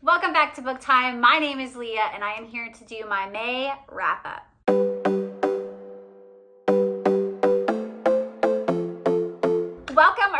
Welcome back to Book Time. My name is Leah and I am here to do my May wrap up.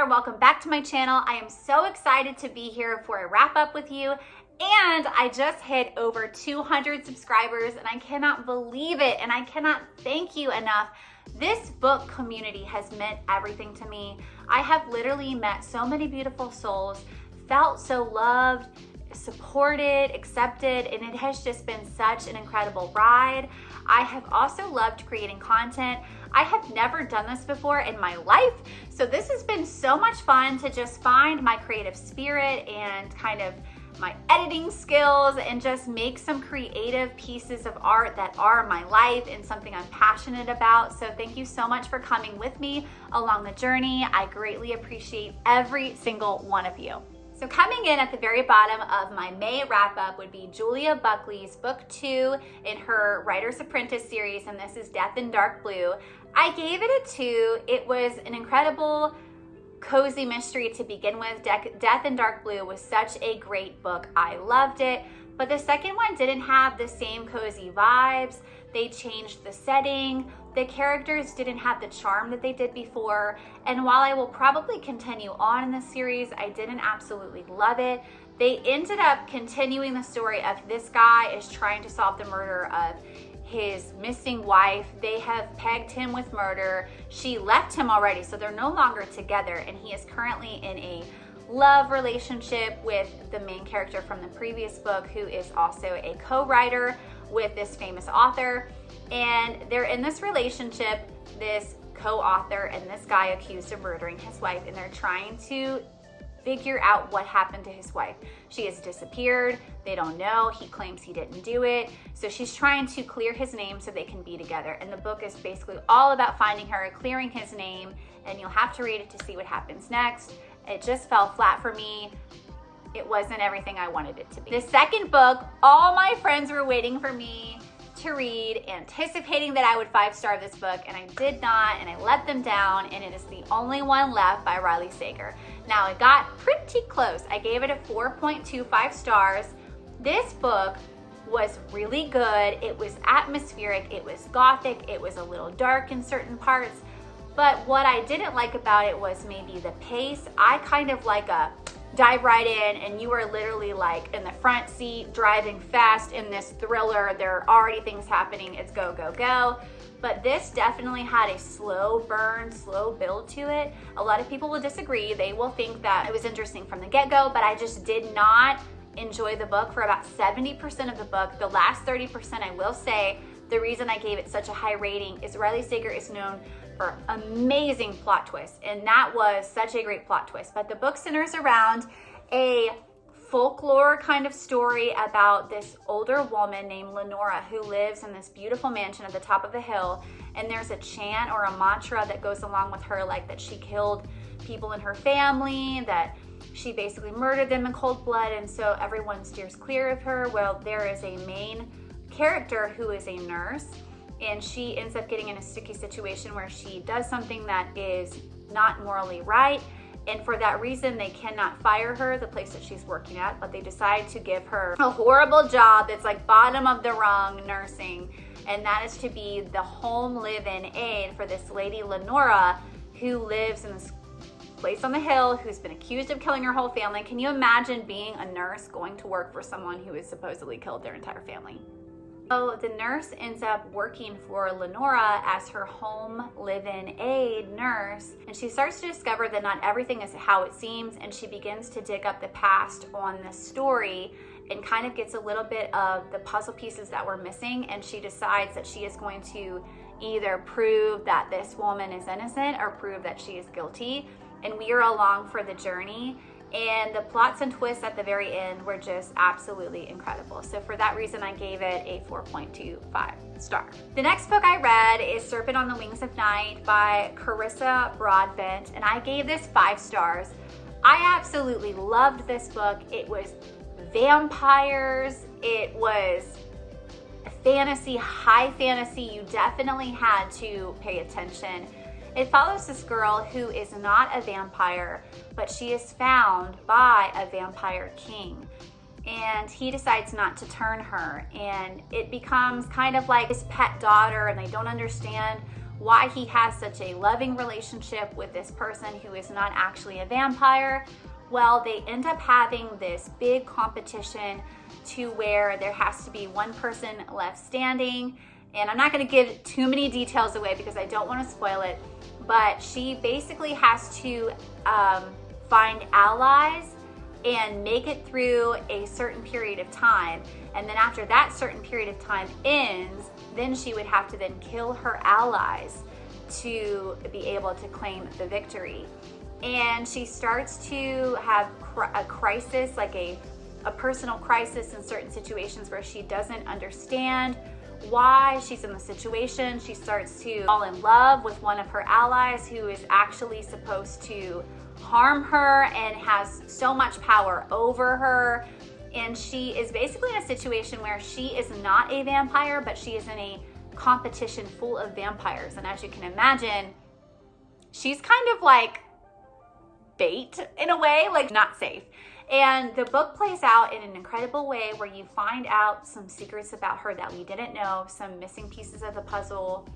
Welcome back to my channel. I am so excited to be here for a wrap up with you. And I just hit over 200 subscribers and I cannot believe it and I cannot thank you enough. This book community has meant everything to me. I have literally met so many beautiful souls, felt so loved, supported, accepted, and it has just been such an incredible ride. I have also loved creating content. I have never done this before in my life, so this has been so much fun to just find my creative spirit and kind of my editing skills and just make some creative pieces of art that are my life and something I'm passionate about. So thank you so much for coming with me along the journey. I greatly appreciate every single one of you. So coming in at the very bottom of my May wrap up would be Julia Buckley's book 2 in her Writer's Apprentice series, and this is Death in Dark Blue. I gave it a 2. It was an incredible cozy mystery to begin with. Death in Dark Blue was such a great book. I loved it, but the second one didn't have the same cozy vibes. They changed the setting. The characters didn't have the charm that they did before. And while I will probably continue on in this series, I didn't absolutely love it. They ended up continuing the story of this guy is trying to solve the murder of his missing wife. They have pegged him with murder. She left him already, so they're no longer together, and he is currently in a love relationship with the main character from the previous book, who is also a co-writer with this famous author. And they're in this relationship, this co-author and this guy accused of murdering his wife, and they're trying to figure out what happened to his wife. She has disappeared. They don't know. He claims he didn't do it. So she's trying to clear his name so they can be together. And the book is basically all about finding her, clearing his name, and you'll have to read it to see what happens next. It just fell flat for me. It wasn't everything I wanted it to be. The second book, all my friends were waiting for me to read, anticipating that I would 5-star this book, and I did not, and I let them down, and it is The Only One Left by Riley Sager. Now, it got pretty close. I gave it a 4.25 stars. This book was really good. It was atmospheric, it was gothic, it was a little dark in certain parts, but what I didn't like about it was maybe the pace. I kind of like a dive right in and you are literally like in the front seat driving fast in this thriller. There are already things happening. It's go, go, go. But this definitely had a slow burn, slow build to it. A lot of people will disagree. They will think that it was interesting from the get-go, but I just did not enjoy the book for about 70% of the book. The last 30%, I will say, the reason I gave it such a high rating is Riley Sager is known for amazing plot twists, and that was such a great plot twist. But the book centers around a folklore kind of story about this older woman named Lenora who lives in this beautiful mansion at the top of a hill, and there's a chant or a mantra that goes along with her, like that she killed people in her family, that she basically murdered them in cold blood, and so everyone steers clear of her. Well, there is a main character who is a nurse, and she ends up getting in a sticky situation where she does something that is not morally right, and for that reason they cannot fire her, the place that she's working at, but they decide to give her a horrible job that's like bottom of the rung nursing, and that is to be the home live-in aide for this lady Lenora, who lives in this place on the hill, who's been accused of killing her whole family. Can you imagine being a nurse going to work for someone who has supposedly killed their entire family? So the nurse ends up working for Lenora as her home live-in aide nurse, and she starts to discover that not everything is how it seems, and she begins to dig up the past on the story and kind of gets a little bit of the puzzle pieces that were missing, and she decides that she is going to either prove that this woman is innocent or prove that she is guilty, and we are along for the journey. And the plots and twists at the very end were just absolutely incredible. So for that reason, I gave it a 4.25 star. The next book I read is Serpent on the Wings of Night by Carissa Broadbent, and I gave this 5 stars. I absolutely loved this book. It was vampires. It was fantasy, high fantasy. You definitely had to pay attention. It follows this girl who is not a vampire, but she is found by a vampire king. and he decides not to turn her, and it becomes kind of like his pet daughter, and they don't understand why he has such a loving relationship with this person who is not actually a vampire. Well, they end up having this big competition to where there has to be one person left standing. And I'm not going to give too many details away because I don't want to spoil it, but she basically has to find allies and make it through a certain period of time. And then after that certain period of time ends, then she would have to then kill her allies to be able to claim the victory. And she starts to have a crisis, like a personal crisis in certain situations where she doesn't understand why she's in the situation. She starts to fall in love with one of her allies who is actually supposed to harm her and has so much power over her. And she is basically in a situation where she is not a vampire, but she is in a competition full of vampires. And as you can imagine, she's kind of like bait in a way, like not safe. And the book plays out in an incredible way where you find out some secrets about her that we didn't know, some missing pieces of the puzzle,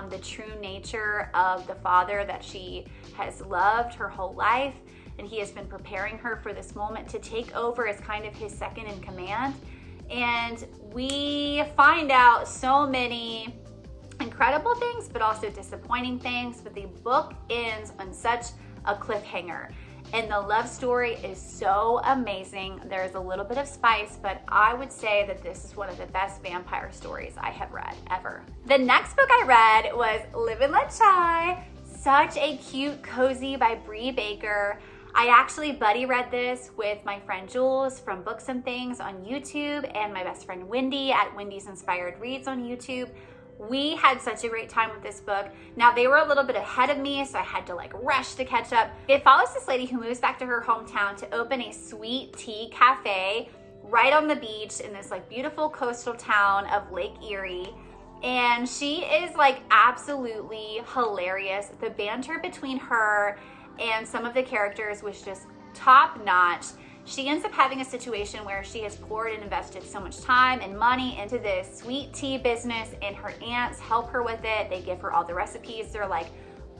the true nature of the father that she has loved her whole life. And he has been preparing her for this moment to take over as kind of his second in command. And we find out so many incredible things, but also disappointing things. But the book ends on such a cliffhanger. And the love story is so amazing. There's a little bit of spice, but I would say that this is one of the best vampire stories I have read ever. The next book I read was Live and Let Chai. Such a cute cozy by Bree Baker. I actually buddy read this with my friend Jules from Books and Things on YouTube and my best friend Wendy at Wendy's Inspired Reads on YouTube. We had such a great time with this book. Now, they were a little bit ahead of me, so I had to like rush to catch up. It follows this lady who moves back to her hometown to open a sweet tea cafe right on the beach in this like beautiful coastal town of Lake Erie. And she is like absolutely hilarious. The banter between her and some of the characters was just top notch. She ends up having a situation where she has poured and invested so much time and money into this sweet tea business, and her aunts help her with it. They give her all the recipes. They're like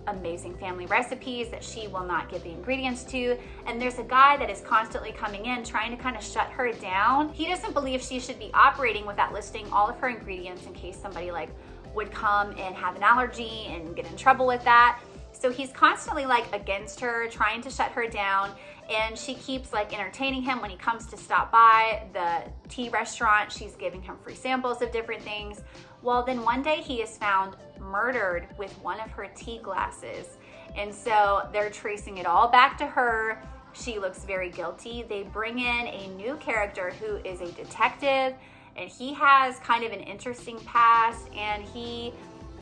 amazing family recipes that she will not give the ingredients to. And there's a guy that is constantly coming in trying to kind of shut her down. He doesn't believe she should be operating without listing all of her ingredients in case somebody like would come and have an allergy and get in trouble with that. So he's constantly like against her, trying to shut her down. And she keeps like entertaining him when he comes to stop by the tea restaurant. She's giving him free samples of different things. Well, then one day he is found murdered with one of her tea glasses. And so they're tracing it all back to her. She looks very guilty. They bring in a new character who is a detective, and he has kind of an interesting past, and he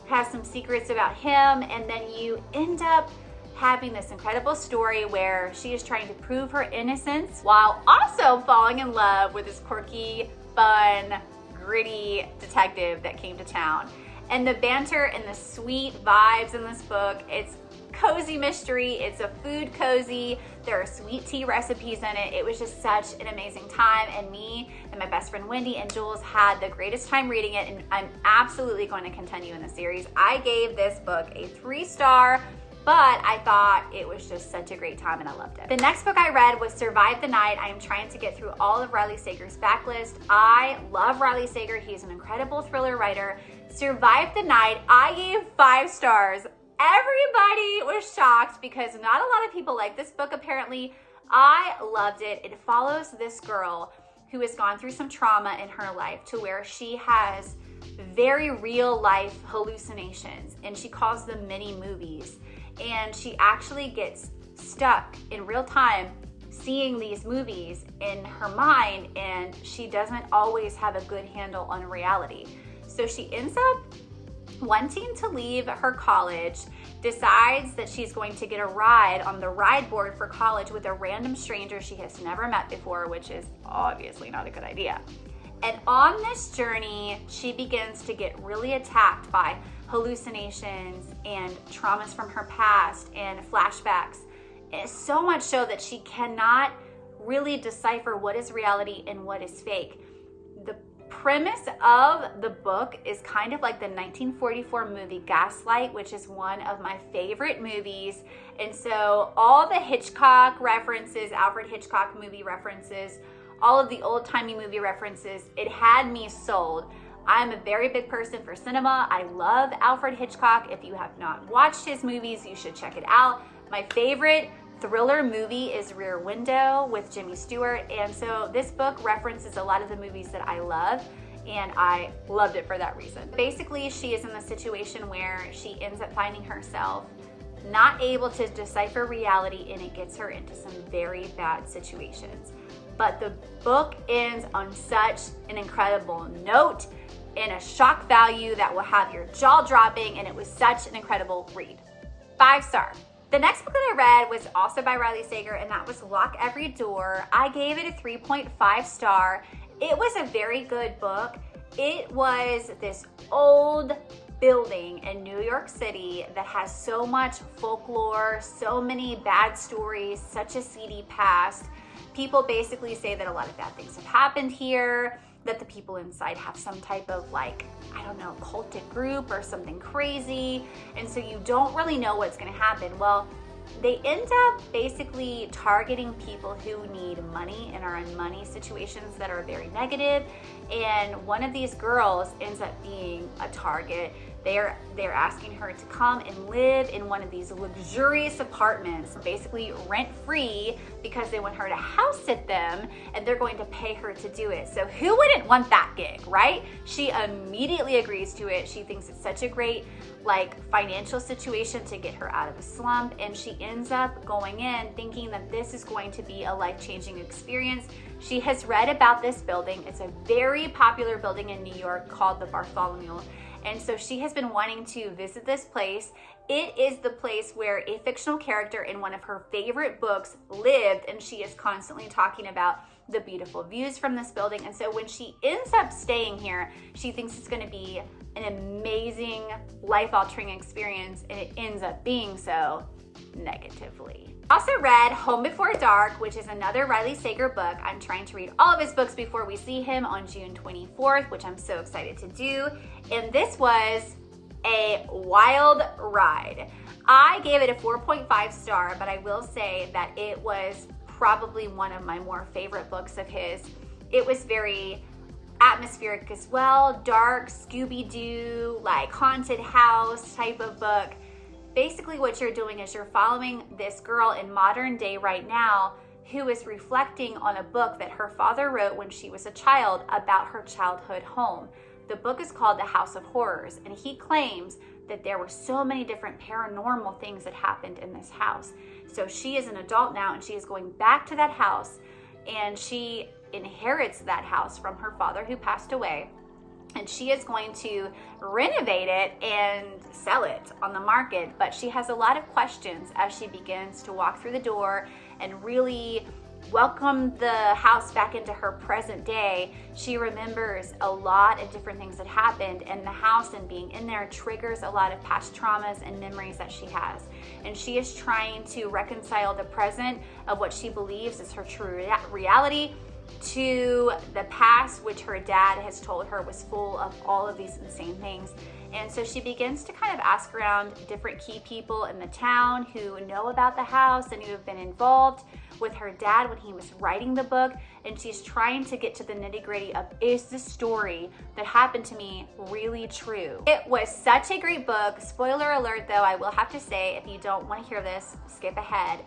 has some secrets about him. And then you end up having this incredible story where she is trying to prove her innocence while also falling in love with this quirky, fun, gritty detective that came to town. And the banter and the sweet vibes in this book, it's cozy mystery, it's a food cozy, there are sweet tea recipes in it. It was just such an amazing time, and me and my best friend Wendy and Jules had the greatest time reading it, and I'm absolutely going to continue in the series. I gave this book a 3-star, but I thought it was just such a great time and I loved it. The next book I read was Survive the Night. I am trying to get through all of Riley Sager's backlist. I love Riley Sager. He's an incredible thriller writer. Survive the Night, I gave 5 stars. Everybody was shocked because not a lot of people like this book apparently. I loved it. It follows this girl who has gone through some trauma in her life to where she has very real life hallucinations, and she calls them mini movies. And she actually gets stuck in real time seeing these movies in her mind, and she doesn't always have a good handle on reality. So she ends up wanting to leave her college, decides that she's going to get a ride on the ride board for college with a random stranger she has never met before, which is obviously not a good idea. And on this journey, she begins to get really attacked by hallucinations and traumas from her past and flashbacks. And so much so that she cannot really decipher what is reality and what is fake. The premise of the book is kind of like the 1944 movie Gaslight, which is one of my favorite movies. And so all the Hitchcock references, Alfred Hitchcock movie references, all of the old-timey movie references, it had me sold. I'm a very big person for cinema. I love Alfred Hitchcock. If you have not watched his movies, you should check it out. My favorite thriller movie is Rear Window with Jimmy Stewart. And so this book references a lot of the movies that I love, and I loved it for that reason. Basically, she is in the situation where she ends up finding herself not able to decipher reality, and it gets her into some very bad situations. But the book ends on such an incredible note and a shock value that will have your jaw dropping, and it was such an incredible read. 5-star. The next book that I read was also by Riley Sager, and that was Lock Every Door. I gave it a 3.5 star. It was a very good book. It was this old building in New York City that has so much folklore, so many bad stories, such a seedy past. People basically say that a lot of bad things have happened here, that the people inside have some type of cultic group or something crazy. And so you don't really know what's gonna happen. Well, they end up basically targeting people who need money and are in money situations that are very negative. And one of these girls ends up being a target. They're asking her to come and live in one of these luxurious apartments, basically rent-free, because they want her to house sit them, and they're going to pay her to do it. So who wouldn't want that gig, right? She immediately agrees to it. She thinks it's such a great financial situation to get her out of a slump, and she ends up going in thinking that this is going to be a life-changing experience. She has read about this building. It's a very popular building in New York called the Bartholomew. And so she has been wanting to visit this place. It is the place where a fictional character in one of her favorite books lived, and she is constantly talking about the beautiful views from this building. And so when she ends up staying here, she thinks it's going to be an amazing, life-altering experience, and it ends up being so negatively. I also read Home Before Dark, which is another Riley Sager book. I'm trying to read all of his books before we see him on June 24th, which I'm so excited to do. And this was a wild ride. I gave it a 4.5 star, but I will say that it was probably one of my more favorite books of his. It was very atmospheric as well, dark, Scooby-Doo, haunted house type of book. Basically what you're doing is you're following this girl in modern day right now who is reflecting on a book that her father wrote when she was a child about her childhood home. The book is called The House of Horrors, and he claims that there were so many different paranormal things that happened in this house. So she is an adult now, and she is going back to that house, and she inherits that house from her father who passed away. And she is going to renovate it and sell it on the market. But she has a lot of questions as she begins to walk through the door and really welcome the house back into her present day. She remembers a lot of different things that happened, and the house and being in there triggers a lot of past traumas and memories that she has. And she is trying to reconcile the present of what she believes is her true reality to the past, which her dad has told her was full of all of these insane things. And so she begins to kind of ask around different key people in the town who know about the house and who have been involved with her dad when he was writing the book. And she's trying to get to the nitty-gritty of, is this story that happened to me really true? It was such a great book. Spoiler alert though, I will have to say, if you don't want to hear this, skip ahead.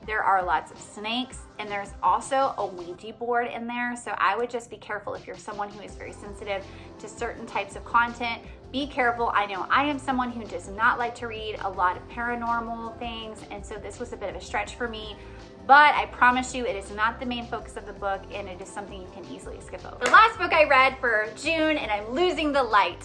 There are lots of snakes, and there's also a Ouija board in there. So I would just be careful if you're someone who is very sensitive to certain types of content. Be careful. I know I am someone who does not like to read a lot of paranormal things, and so this was a bit of a stretch for me. But I promise you, it is not the main focus of the book, and it is something you can easily skip over. The last book I read for June, and I'm losing the light,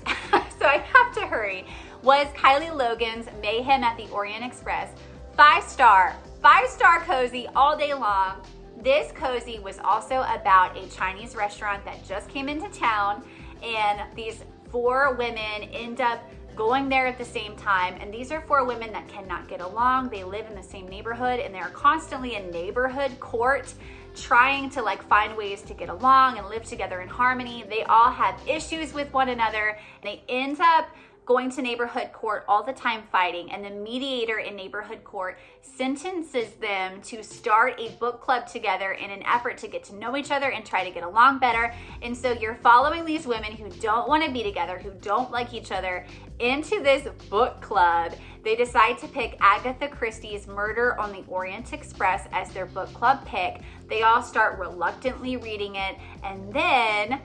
so I have to hurry, was Kylie Logan's Mayhem at the Orient Express. 5-star cozy all day long. This cozy was also about a Chinese restaurant that just came into town, and these 4 women end up going there at the same time. And these are 4 women that cannot get along. They live in the same neighborhood, and they're constantly in neighborhood court trying to like find ways to get along and live together in harmony. They all have issues with one another. They end up going to neighborhood court all the time fighting, and the mediator in neighborhood court sentences them to start a book club together in an effort to get to know each other and try to get along better. And so you're following these women who don't want to be together, who don't like each other, into this book club. They decide to pick Agatha Christie's Murder on the Orient Express as their book club pick. They all start reluctantly reading it, and then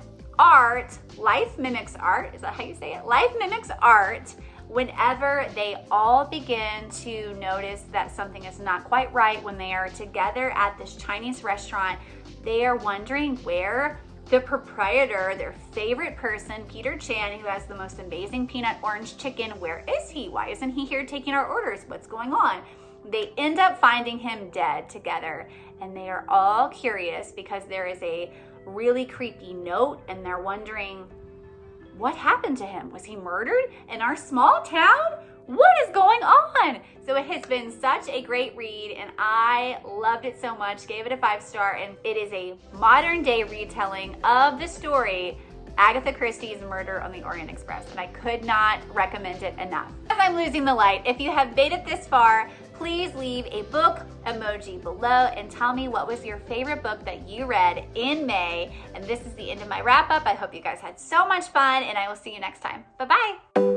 life mimics art. Is that how you say it? Life mimics art. Whenever they all begin to notice that something is not quite right when they are together at this Chinese restaurant, they are wondering where the proprietor, their favorite person, Peter Chan, who has the most amazing peanut orange chicken, where is he? Why isn't he here taking our orders? What's going on? They end up finding him dead together, and they are all curious because there is a really creepy note, and they're wondering, what happened to him? Was he murdered in our small town? What is going on? So it has been such a great read, and I loved it so much, gave it a 5-star, and it is a modern day retelling of the story Agatha Christie's Murder on the Orient Express, and I could not recommend it enough. As I'm losing the light, if you have made it this far, please leave a book emoji below and tell me what was your favorite book that you read in May. And this is the end of my wrap up. I hope you guys had so much fun, and I will see you next time. Bye-bye.